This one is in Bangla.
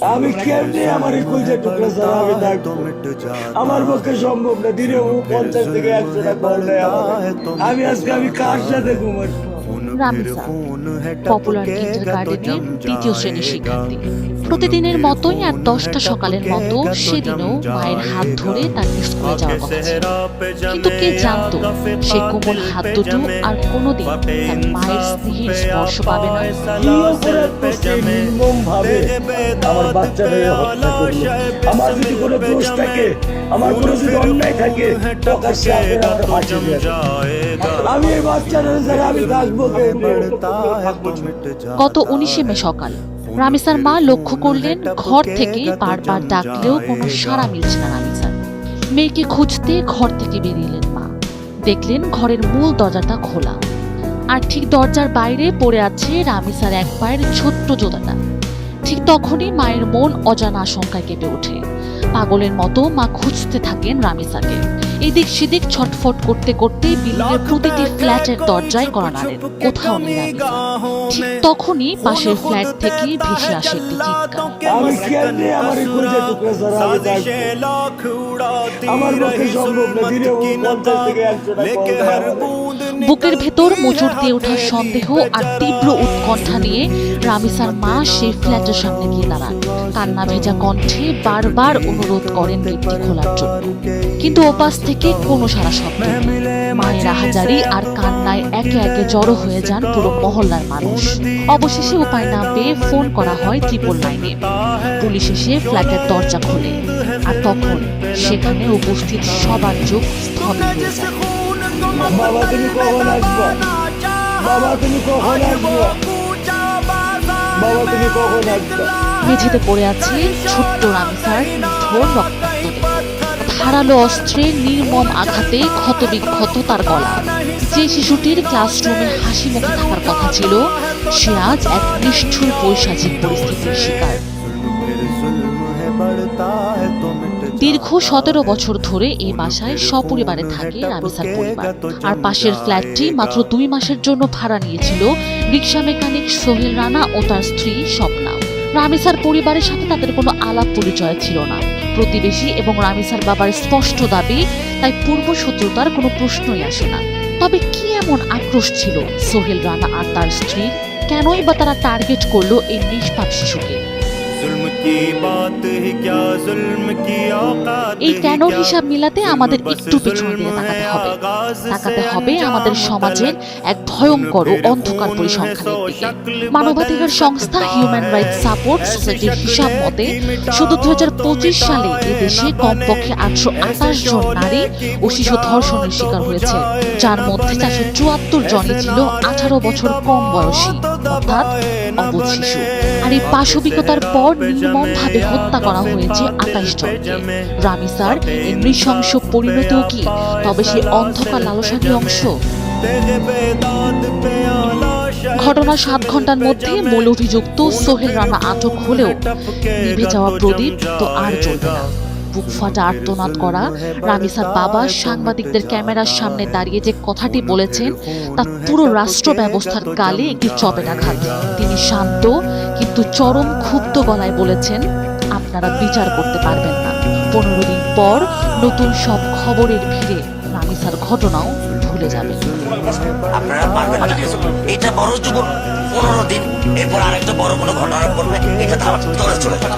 আমি কেমনে আমার এই কইজা টুকরা ছাড়া আমি থাকবো? আমার পক্ষে সম্ভব না। দিনে 50 থেকে 100 টাকা করলে আমি আজকে কার সাথে ঘুমাবো? রামিসা পপুলার কিন্ডারগার্টেনের দ্বিতীয় শ্রেণীর শিক্ষার্থী। প্রতিদিনের মতোই আর 10টা সকালের মতো সেদিনও মায়ের হাত ধরে তার স্কুলে যাওয়ার কথা ছিল। কিন্তু কে জানতো সে কোমল হাত দুটো আর কোনোদিন তার মায়ের স্নেহের স্পর্শ পাবে না। কি অপরাধ করছে নির্মম ভাবে আমার বাচ্চাটাকে হত্যা করলো? আমার যদি কোনো দোষ থাকে, আমার কোনো যদি অন্যায় থাকে, প্রকাশ্যে আপনারা আমার ফাঁসি দিয়ে দেন। আমি এই বাচ্চাটা ছাড়া আমি থাকবো কেমনে? গত 19শে মে সকাল রামিসার মা লক্ষ্য করলেন ঘর থেকে বারবার ডাকলেও কোনো সাড়া মিলছে না রামিসার। মেয়েকে খুঁজতে ঘর থেকে বেরিয়ে মা দেখলেন ঘরের মূল দরজাটা খোলা, আর ঠিক দরজার বাইরে পড়ে আছে রামিসার এক পায়ের ছোট্ট জোড়াটা। ঠিক তখনই মায়ের মন অজানা আশঙ্কায় কেঁপে ওঠে। পাগলের মতো মা খুঁজতে থাকেন রামিসাকে। এদিক সেদিক ছটফট করতে করতে বিল্ডিংয়ের প্রতিটি ফ্ল্যাটের দরজায় কড়া নাড়েন, কোথাও নেই রামিসা। ঠিক তখনই পাশের ফ্ল্যাট থেকে ভেসে আসে একটি চিৎকার। আমি কেমনে আমার এই কইজা টুকরা ছাড়া আমি থাকবো? আমার পক্ষে সম্ভব না। দিনে 50 থেকে 100 টাকা করলে বুকের ভেতর মোচড় দিয়ে ওঠার সন্দেহ আর তীব্র উৎকণ্ঠা নিয়ে রামিসার মা সেই ফ্ল্যাটের সামনে গিয়ে দাঁড়ান। কান্না ভেজা কণ্ঠে বারবার অনুরোধ করেন গেটটি খোলার জন্য, কিন্তু ওপাশ থেকে কোনো সাড়া শব্দ নেই। মায়ের আহাজারি আর কান্নায় একে একে জড়ো হয়ে যান পুরো মহল্লার মানুষ। অবশেষে উপায় না পেয়ে ফোন করা হয় 999-এ। পুলিশ এসে ফ্ল্যাটের দরজা খোলে, আর তখন সেখানে উপস্থিত সবার চোখ স্থবির হয়ে যায়। বাবা তুমি কখন আসবা? বাবা তুমি কখন আসবা? বাবা তুমি কখন আসবা? মেঝেতে পড়ে আছে ছোট্ট রামিসার নিথর রক্তাক্ত দেহ। ধারালো অস্ত্রের নির্মম আঘাতে ক্ষতবিক্ষত তার গলা। যে শিশুটির ক্লাসরুমে হাসি মুখে থাকার কথা ছিল, সে আজ এক নিষ্ঠুর পৈশাচিক পরিস্থিতির শিকার। দীর্ঘ 17 বছর ধরে এই বাসায় সপরিবারে থাকে রামিসার পরিবার। আর পাশের ফ্ল্যাটটি মাত্র 2 মাসের জন্য ভাড়া নিয়েছিল রিক্সা মেকানিক সোহেল রানা ও তার স্ত্রী স্বপ্না। রামিসার পরিবারের সাথে তাদের কোনো আলাপ পরিচয় ছিল না। প্রতিবেশী এবং রামিসার বাবার স্পষ্ট দাবি, তাই পূর্ব শত্রুতার কোনো প্রশ্নই আসে না। তবে কি এমন আক্রোশ ছিল সোহেল রানা আর তার স্ত্রীর? কেনই বা তারা টার্গেট করলো এই নিষ্পাপ শিশুকে? এই কেন হিসাব মিলাতে আমাদের একটু পিছন দিয়ে তাকাতে হবে আমাদের সমাজের এক ভয়ঙ্কর ও অন্ধকার পরিসংখ্যানের দিকে। মানবাধিকার সংস্থা হিউম্যান রাইটস সাপোর্ট সোসাইটির হিসাব মতে শুধু 2025 সালে এদেশে কমপক্ষে 828 জন নারী ও শিশু ধর্ষণের শিকার হয়েছে, যার মধ্যে 474 জনই ছিল 18 বছর কম বয়সী, অর্থাৎ অবুঝ শিশু। আর এই পাশবিকতার পর নির্মমভাবে হত্যা করা হয়েছে 28 জনকে। রামিসার এই নৃশংস পরিণতিও কি তবে সে অন্ধকার লালসারই অংশ? ঘটনার 7 ঘন্টার মধ্যে মূল অভিযুক্ত সোহেল রানা আটক হলেও নিভে যাওয়া প্রদীপ তো আর জ্বলবে না। বুক ফাটা আর্তনাদ করা রামিসার বাবা সাংবাদিকদের ক্যামেরার সামনে দাঁড়িয়ে যে কথাটি বলেছেন, তা পুরো রাষ্ট্র ব্যবস্থার গালে একটি চপের আঘাত। তিনি শান্ত কিন্তু চরম ক্ষুব্ধ গলায় বলেছেন, আপনারা বিচার করতে পারবেন না। 15 দিন পর নতুন সব খবরের ভিড়ে রামিসার ঘটনাও ভুলে যাবেন। আপনারা পারবেন না, এটা বড় জীবন 15 দিন, এরপর আরেকটা বড় কোনো ঘটনা পড়বে, এটা ধরে চলে যাবে।